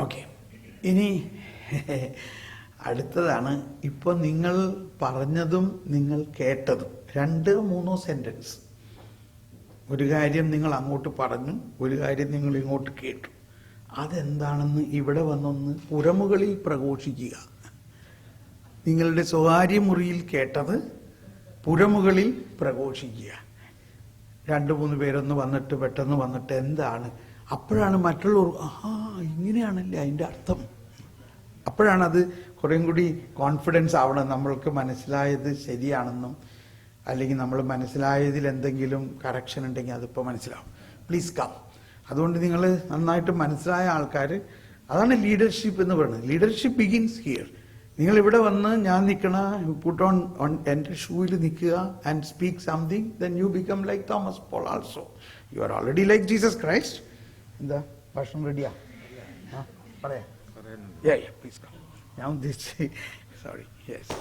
Okay, ഇനി അടുത്തതാണ്. ഇപ്പോൾ നിങ്ങൾ പറഞ്ഞതും നിങ്ങൾ കേട്ടതും 2-3 സെന്റൻസ്. ഒരു കാര്യം നിങ്ങൾ അങ്ങോട്ട് പറഞ്ഞു, ഒരു കാര്യം നിങ്ങൾ ഇങ്ങോട്ട് കേട്ടു. അതെന്താണെന്ന് ഇവിടെ വന്നൊന്ന് പുറമുകളിൽ പ്രഘോഷിക്കുക. നിങ്ങളുടെ സ്വകാര്യ മുറിയിൽ കേട്ടത് പുറമുകളിൽ പ്രഘോഷിക്കുക. 2-3 പേരൊന്ന് വന്നിട്ട് പെട്ടെന്ന് വന്നിട്ട് എന്താണ്, അപ്പോഴാണ് മറ്റുള്ളവർ ഇങ്ങനെയാണല്ലേ അതിൻ്റെ അർത്ഥം. അപ്പോഴാണത് കുറേം കൂടി കോൺഫിഡൻസ് ആവണം, നമ്മൾക്ക് മനസ്സിലായത് ശരിയാണെന്നും, അല്ലെങ്കിൽ നമ്മൾ മനസ്സിലായതിൽ എന്തെങ്കിലും കറക്ഷൻ ഉണ്ടെങ്കിൽ അതിപ്പോൾ മനസ്സിലാവും. Please come. അതുകൊണ്ട് നിങ്ങൾ നന്നായിട്ട് മനസ്സിലായ ആൾക്കാർ, അതാണ് ലീഡർഷിപ്പ് എന്ന് പറയുന്നത്. Leadership begins here. നിങ്ങൾ ഇവിടെ വന്ന് ഞാൻ നിൽക്കണ പുട്ട് ഓൺ എൻ്റെ ഷൂവിൽ നിൽക്കുക and speak something, then you become like Thomas Paul also. You are already like Jesus Christ. എന്താ ഭക്ഷണം റെഡിയാ? പറയാം. Please come. ഞാൻ ഉദ്ദേശിച്ച് സോറി. യെസ്.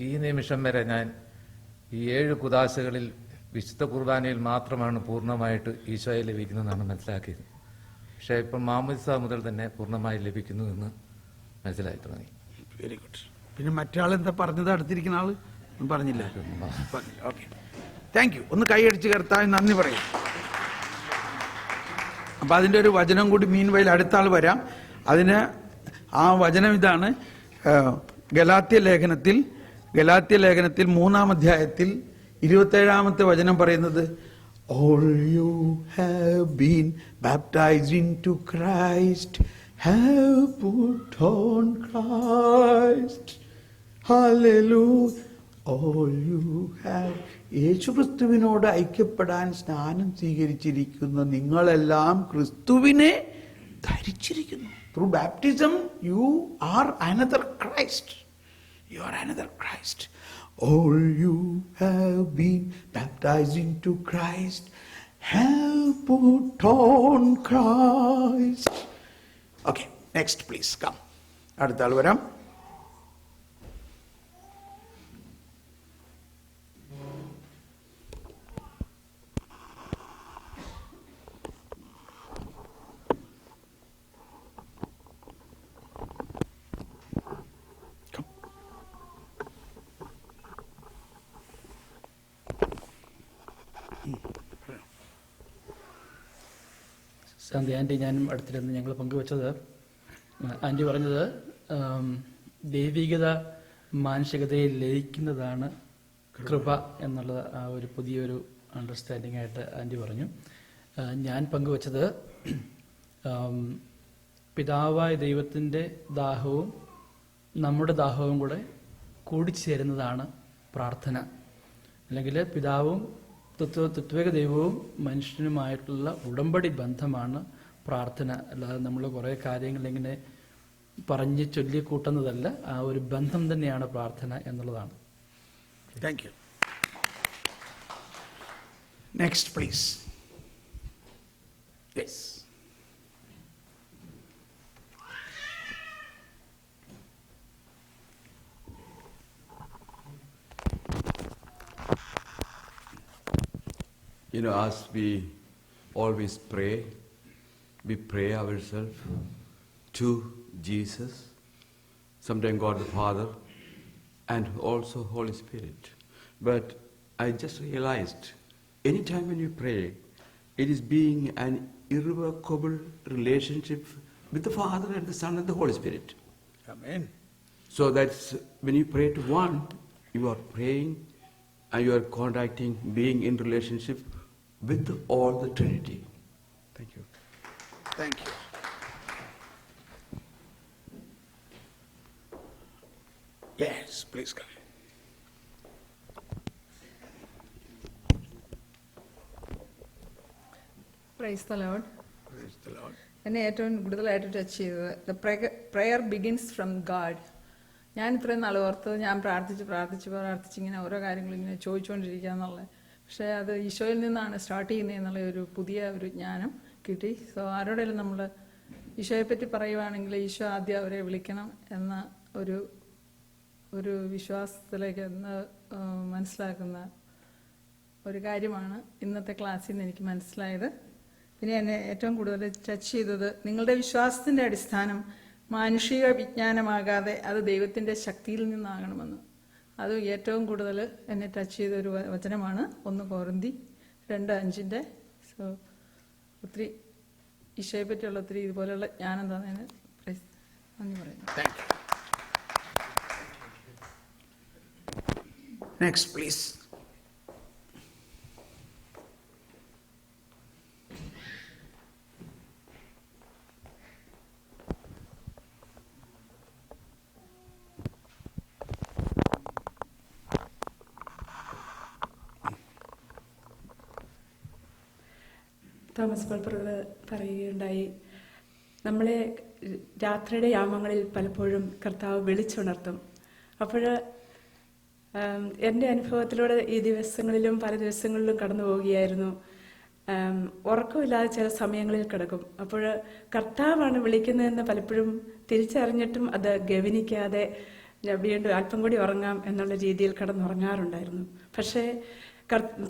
ഈ നിമിഷം വരെ ഞാൻ ഈ 7 കുദാശകളിൽ വിശുദ്ധ കുർബാനയിൽ മാത്രമാണ് പൂർണ്ണമായിട്ട് ഈശോയെ ലഭിക്കുന്നതെന്നാണ് മനസ്സിലാക്കിയത്. പക്ഷേ ഇപ്പം മാമോദിസ മുതൽ തന്നെ പൂർണ്ണമായി ലഭിക്കുന്നു എന്ന് മനസ്സിലായി തുടങ്ങി. Very good. പിന്നെ മറ്റാൾ എന്താ പറഞ്ഞത്? അടുത്തിരിക്കുന്ന ആള് പറഞ്ഞില്ല. Okay, thank you. ഒന്ന് കൈയടിച്ച് കർത്താവ് നന്ദി പറയും. അപ്പൊ അതിൻ്റെ ഒരു വചനം കൂടി മീൻ വയൽ അടുത്ത ആൾ വരാം. അതിന് ആ വചനം ഇതാണ്. ഗലാത്യ ലേഖനത്തിൽ 3-ാം അധ്യായത്തിൽ 27-ാമത്തെ വചനം പറയുന്നത്, all you have been baptized into Christ have put on Christ. Hallelujah. All you have, യേശുക്രിസ്തുവിനോട് ഐക്യപ്പെടാൻ സ്നാനം സ്വീകരിച്ചിരിക്കുന്ന നിങ്ങളെല്ലാം ക്രിസ്തുവിനെ ധരിച്ചിരിക്കുന്നു. Through baptism you are another Christ. You are another Christ. All you have been baptized into Christ have put on Christ. Okay, next please come. അടുത്ത ആൾ വരാം. ശാന്തി anti ഞാനും അടുത്തിരുന്ന് ഞങ്ങൾ പങ്കുവച്ചത്, anti പറഞ്ഞത് ദൈവികത മാനുഷികതയിൽ ലയിക്കുന്നതാണ് കൃപ എന്നുള്ളത് ആ ഒരു പുതിയൊരു അണ്ടർസ്റ്റാൻഡിംഗ് ആയിട്ട് ആൻറ്റി പറഞ്ഞു. ഞാൻ പങ്കുവച്ചത് പിതാവായ ദൈവത്തിൻ്റെ ദാഹവും നമ്മുടെ ദാഹവും കൂടെ കൂടിച്ചേരുന്നതാണ് പ്രാർത്ഥന. അല്ലെങ്കിൽ പിതാവും തത്വിക ദൈവവും മനുഷ്യനുമായിട്ടുള്ള ഉടമ്പടി ബന്ധമാണ് പ്രാർത്ഥന. അല്ലാതെ നമ്മൾ കുറേ കാര്യങ്ങൾ ഇങ്ങനെ പറഞ്ഞ് ചൊല്ലിക്കൂട്ടുന്നതല്ല, ആ ഒരു ബന്ധം തന്നെയാണ് പ്രാർത്ഥന എന്നുള്ളതാണ്. Thank you. Next please. Yes. You know, as we always pray, we pray ourselves to Jesus, sometimes God the Father, and also Holy Spirit. But I just realized, anytime when you pray, it is being an irrevocable relationship with the Father and the Son and the Holy Spirit. Amen. So that's when you pray to one, you are praying and you are contacting, being in relationship with all the Trinity. Thank you. Thank you. Yes, please come. Praise the Lord. Praise the Lord. എന്നെ ഏറ്റവും കൂടുതലായിട്ട് touch ചെയ്തത് the prayer begins from God. ഞാൻ ഇത്രയും നാൾ ഓർത്തത് ഞാൻ പ്രാർത്ഥിച്ച് ഇങ്ങനെ ഓരോ കാര്യങ്ങളും ഇങ്ങനെ ചോദിച്ചുകൊണ്ടിരിക്കുക എന്നുള്ളത്. പക്ഷേ അത് ഈശോയിൽ നിന്നാണ് സ്റ്റാർട്ട് ചെയ്യുന്നത് എന്നുള്ള ഒരു പുതിയ ഒരു ജ്ഞാനം കിട്ടി. സോ ആരോടെങ്കിലും നമ്മൾ ഈശോയെപ്പറ്റി പറയുവാണെങ്കിൽ ഈശോ ആദ്യം അവരെ വിളിക്കണം എന്ന ഒരു വിശ്വാസത്തിലേക്ക് മനസ്സിലാക്കുന്ന ഒരു കാര്യമാണ് ഇന്നത്തെ ക്ലാസ്സിൽ നിന്ന് എനിക്ക് മനസ്സിലായത്. പിന്നെ എന്നെ ഏറ്റവും കൂടുതൽ ടച്ച് ചെയ്തത് നിങ്ങളുടെ വിശ്വാസത്തിൻ്റെ അടിസ്ഥാനം മാനുഷിക വിജ്ഞാനമാകാതെ അത് ദൈവത്തിൻ്റെ ശക്തിയിൽ നിന്നാകണമെന്ന്. അത് ഏറ്റവും കൂടുതൽ എന്നെ ടച്ച് ചെയ്ത ഒരു വചനമാണ് 1 കൊരിന്ത്യർ 2:5. സോ ഒത്തിരി ഈശോയെ പറ്റിയുള്ള ഒത്തിരി ഇതുപോലെയുള്ള ജ്ഞാനം തന്നതിന് നന്ദി പറയുന്നു. Next, please. Thomas Paul brother പറയുകയുണ്ടായി, നമ്മളെ രാത്രിയുടെ യാമങ്ങളിൽ പലപ്പോഴും കർത്താവ് വിളിച്ചുണർത്തും. അപ്പോൾ എൻ്റെ അനുഭവത്തിലൂടെ ഈ ദിവസങ്ങളിലും പല ദിവസങ്ങളിലും കടന്നു പോവുകയായിരുന്നു. ഉറക്കമില്ലാതെ ചില സമയങ്ങളിൽ കിടക്കും. അപ്പോൾ കർത്താവാണ് വിളിക്കുന്നതെന്ന് പലപ്പോഴും തിരിച്ചറിഞ്ഞിട്ടും അത് ഗവനിക്കാതെ വീണ്ടും അല്പം കൂടി ഉറങ്ങാം എന്നുള്ള രീതിയിൽ കിടന്നുറങ്ങാറുണ്ടായിരുന്നു. പക്ഷേ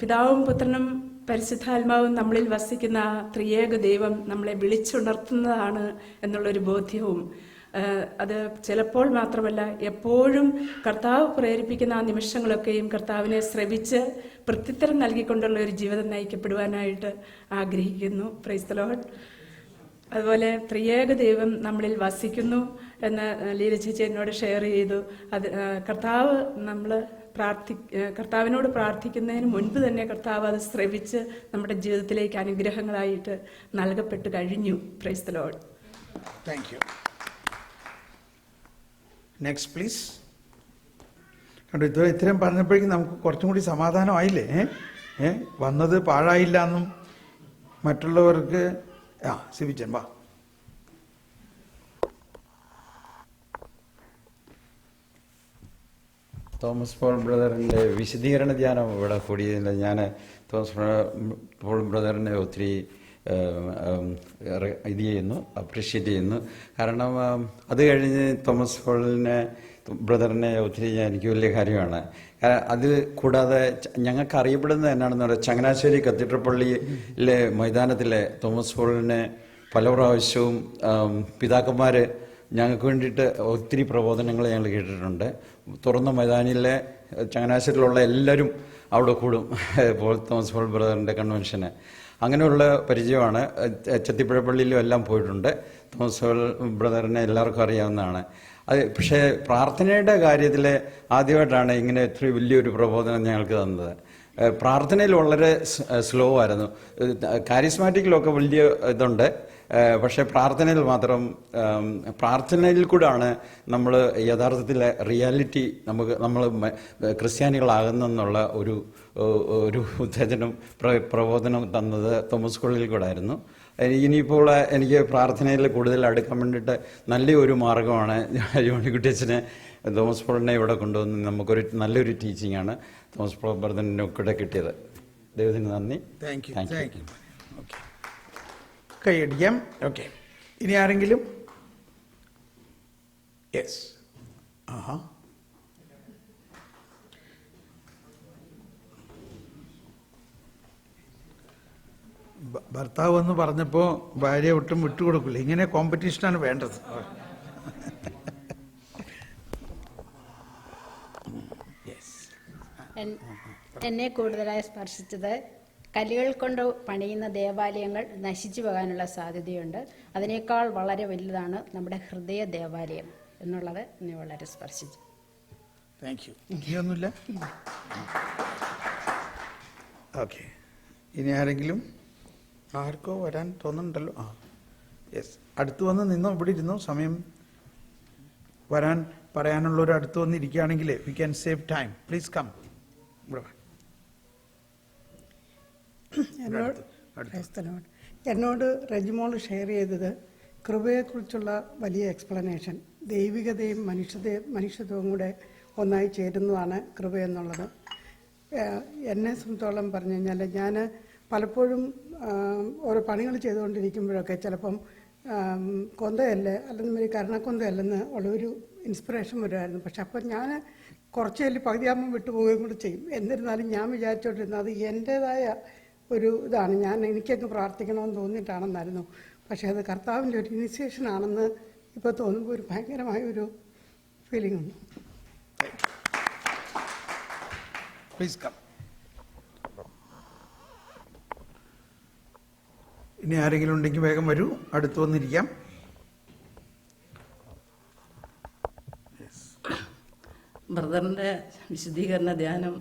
പിതാവും പുത്രനും പരിശുദ്ധാത്മാവും നമ്മളിൽ വസിക്കുന്ന ആ ത്രിയേക ദൈവം നമ്മളെ വിളിച്ചുണർത്തുന്നതാണ് എന്നുള്ളൊരു ബോധ്യവും, അത് ചിലപ്പോൾ മാത്രമല്ല എപ്പോഴും കർത്താവ് പ്രേരിപ്പിക്കുന്ന ആ നിമിഷങ്ങളൊക്കെയും കർത്താവിനെ ശ്രവിച്ച് പ്രത്യുത്തരം നൽകിക്കൊണ്ടുള്ള ഒരു ജീവിതം നയിക്കപ്പെടുവാനായിട്ട് ആഗ്രഹിക്കുന്നു. Praise the Lord. അതുപോലെ ത്രിയേക ദൈവം നമ്മളിൽ വസിക്കുന്നു എന്ന് ലീല ചേച്ചി എന്നോട് ഷെയർ ചെയ്തു. അത് കർത്താവിനോട് പ്രാർത്ഥിക്കുന്നതിന് മുൻപ് തന്നെ കർത്താവ് അത് ശ്രവിച്ച് നമ്മുടെ ജീവിതത്തിലേക്ക് അനുഗ്രഹങ്ങളായിട്ട് നൽകപ്പെട്ട് കഴിഞ്ഞു. Praise the Lord. Thank you. Next, please. കണ്ടോ, ഇത്രയും പറഞ്ഞപ്പോഴേക്കും നമുക്ക് കുറച്ചും കൂടി സമാധാനമായില്ലേ? വന്നത് പാഴായില്ല എന്നും മറ്റുള്ളവർക്ക് സിബിച്ചൻ വാ. തോമസ് പോൾ ബ്രദറിൻ്റെ വിശദീകരണ ധ്യാനം ഇവിടെ കൂടിയതില്ല. ഞാൻ തോമസ് പോൾ ബ്രദറിനെ ഒത്തിരി ഇത് ചെയ്യുന്നു, അപ്രീഷിയേറ്റ് ചെയ്യുന്നു. കാരണം അത് കഴിഞ്ഞ് തോമസ് പോളിനെ ബ്രദറിനെ ഒത്തിരി എനിക്ക് വലിയ കാര്യമാണ്. അത് കൂടാതെ ഞങ്ങൾക്ക് അറിയപ്പെടുന്നത് എന്നാണെന്ന് പറയുക, ചങ്ങനാശ്ശേരി കത്തീഡ്രൽ പള്ളിയിലെ മൈതാനത്തിലെ തോമസ് പോളിനെ പല പ്രാവശ്യവും പിതാക്കന്മാർ ഞങ്ങൾക്ക് വേണ്ടിയിട്ട് ഒത്തിരി പ്രബോധനങ്ങൾ ഞങ്ങൾ കേട്ടിട്ടുണ്ട്. തുറന്ന മൈതാനിയിലെ ചങ്ങനാശ്ശേരിയിലുള്ള എല്ലാവരും അവിടെ കൂടും തോമസ് പോൾ ബ്രദറിൻ്റെ കൺവെൻഷന്. അങ്ങനെയുള്ള പരിചയമാണ്. ചെത്തിപ്പുഴ പള്ളിയിലും എല്ലാം പോയിട്ടുണ്ട്. തോമസ് പോൾ ബ്രദറിനെ എല്ലാവർക്കും അറിയാവുന്നതാണ്. അത് പക്ഷേ പ്രാർത്ഥനയുടെ കാര്യത്തിൽ ആദ്യമായിട്ടാണ് ഇങ്ങനെ ഇത്രയും വലിയൊരു പ്രബോധനം ഞങ്ങൾക്ക് തന്നത്. പ്രാർത്ഥനയിൽ വളരെ സ്ലോ ആയിരുന്നു. കാരിസ്മാറ്റിക്കിലൊക്കെ വലിയ ഇതുണ്ട്, പക്ഷേ പ്രാർത്ഥനയിൽ മാത്രം, പ്രാർത്ഥനയിൽ കൂടാണ് നമ്മൾ യഥാർത്ഥത്തിൽ റിയാലിറ്റി നമ്മൾ ക്രിസ്ത്യാനികളാകുന്നെന്നുള്ള ഒരു ഉത്തേജനം പ്രബോധനം തന്നത് തോമസ് കോളിൽ കൂടെ ആയിരുന്നു. ഇനിയിപ്പോൾ എനിക്ക് പ്രാർത്ഥനയിൽ കൂടുതൽ അടുക്കാൻ വേണ്ടിയിട്ട് നല്ലൊരു മാർഗമാണ് ജോണിക്കുട്ടിയച്ഛനെ തോമസ് പോളിനെ ഇവിടെ കൊണ്ടുവന്ന് നമുക്കൊരു നല്ലൊരു ടീച്ചിങ്ങാണ് തോമസ് പോൾ ബ്രദറിൻ്റെ കൂടെ കിട്ടിയത്. ദൈവത്തിന് നന്ദി. Thank you. ഓക്കെ, കൈയടിക്കാം. ഓക്കെ, ഇനി ആരെങ്കിലും? യെസ്. ഭർത്താവ് എന്ന് പറഞ്ഞപ്പോൾ ഭാര്യ ഒട്ടും വിട്ടുകൊടുക്കില്ല. ഇങ്ങനെ കോമ്പറ്റീഷനാണ് വേണ്ടത്. എന്നെ കൂടുതലായി സ്പർശിച്ചത് കല്ലുകൾ കൊണ്ട് പണിയുന്ന ദേവാലയങ്ങൾ നശിച്ചു പോകാനുള്ള സാധ്യതയുണ്ട്. അതിനേക്കാൾ വളരെ വലുതാണ് നമ്മുടെ ഹൃദയ ദേവാലയം എന്നുള്ളത് എന്നെ വളരെ സ്പർശിച്ചു. Thank you. ഇനിയൊന്നുമില്ല? ഓക്കെ, ഇനി ആരെങ്കിലും? ആർക്കോ വരാൻ തോന്നുന്നുണ്ടല്ലോ. യെസ്, അടുത്ത് വന്ന് നിന്നോ, ഇവിടെ ഇരുന്നോ. സമയം വരാൻ പറയാനുള്ളവർ അടുത്ത് വന്നിരിക്കുകയാണെങ്കിൽ we can save time. Please come. എന്നോട് റെജിമോൾ ഷെയർ ചെയ്തത് കൃപയെക്കുറിച്ചുള്ള വലിയ എക്സ്പ്ലനേഷൻ. ദൈവികതയും മനുഷ്യത്വവും കൂടെ ഒന്നായി ചേരുന്നതാണ് കൃപ എന്നുള്ളത്. എന്നെ സംബന്ധിച്ചോളം പറഞ്ഞു കഴിഞ്ഞാൽ ഞാൻ പലപ്പോഴും ഓരോ പണികൾ ചെയ്തുകൊണ്ടിരിക്കുമ്പോഴൊക്കെ ചിലപ്പം കൊന്തയല്ലേ അല്ലെങ്കിൽ കരുണക്കൊന്തയല്ലെന്ന് ഉള്ളൊരു ഇൻസ്പിറേഷൻ വരുമായിരുന്നു. പക്ഷെ അപ്പം ഞാൻ കുറച്ച് പകുതിയാകുമ്പോൾ വിട്ടുപോവുകയും കൂടെ ചെയ്യും. എന്നിരുന്നാലും ഞാൻ വിചാരിച്ചോണ്ടിരുന്നത് അത് എൻ്റേതായ ഒരു ഇതാണ്. എനിക്കങ്ങ് പ്രാർത്ഥിക്കണമെന്ന് തോന്നിയിട്ടാണെന്നായിരുന്നു. പക്ഷേ അത് കർത്താവിൻ്റെ ഒരു ഇനിഷ്യേഷൻ ആണെന്ന് ഇപ്പോൾ തോന്നുമ്പോൾ ഒരു ഭയങ്കരമായ ഒരു ഫീലിംഗ് ഉണ്ട്. Please come. ഇനി ആരെങ്കിലും ഉണ്ടെങ്കിൽ വേഗം വരൂ, അടുത്ത് വന്നിരിക്കാം. ബ്രദറിൻ്റെ വിശദീകരണ ധ്യാനം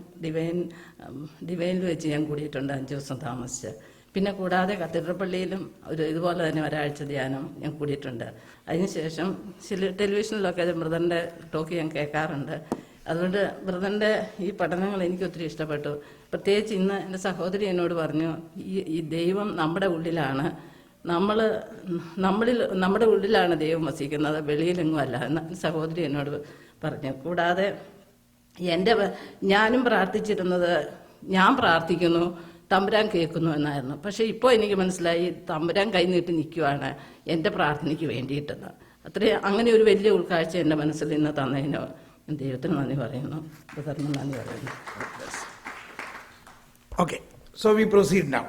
ഡിവൈനിൽ വെച്ച് ഞാൻ കൂടിയിട്ടുണ്ട് 5 ദിവസം താമസിച്ച്. പിന്നെ കൂടാതെ കത്തീഡ്രൽ പള്ളിയിലും ഇതുപോലെ തന്നെ ഒരാഴ്ച ധ്യാനം ഞാൻ കൂടിയിട്ടുണ്ട്. അതിനുശേഷം ചില ടെലിവിഷനിലൊക്കെ ബ്രദറിൻ്റെ ടോക്ക് ഞാൻ കേൾക്കാറുണ്ട്. അതുകൊണ്ട് ബ്രദറിൻ്റെ ഈ പഠനങ്ങൾ എനിക്ക് ഒത്തിരി ഇഷ്ടപ്പെട്ടു. പ്രത്യേകിച്ച് ഇന്ന് എൻ്റെ സഹോദരി എന്നോട് പറഞ്ഞു, ഈ ദൈവം നമ്മുടെ ഉള്ളിലാണ്, നമ്മുടെ ഉള്ളിലാണ് ദൈവം വസിക്കുന്നത്, വെളിയിലെങ്ങും അല്ല എന്ന് സഹോദരി എന്നോട് പറഞ്ഞു. കൂടാതെ ഞാനും പ്രാർത്ഥിച്ചിരുന്നത്, ഞാൻ പ്രാർത്ഥിക്കുന്നു തമ്പുരാൻ കേൾക്കുന്നു എന്നായിരുന്നു. പക്ഷേ ഇപ്പോൾ എനിക്ക് മനസ്സിലായി തമ്പുരാൻ കൈനീട്ടി നിൽക്കുവാണ് എൻ്റെ പ്രാർത്ഥനയ്ക്ക് വേണ്ടിയിട്ടെന്ന്. അങ്ങനെ ഒരു വലിയ ഉൾക്കാഴ്ച എൻ്റെ മനസ്സിൽ ഇന്ന് തന്നതിന് ദൈവത്തിന് നന്ദി പറയുന്നു, ബ്രദറിന് നന്ദി പറയുന്നു. Okay, so we proceed now.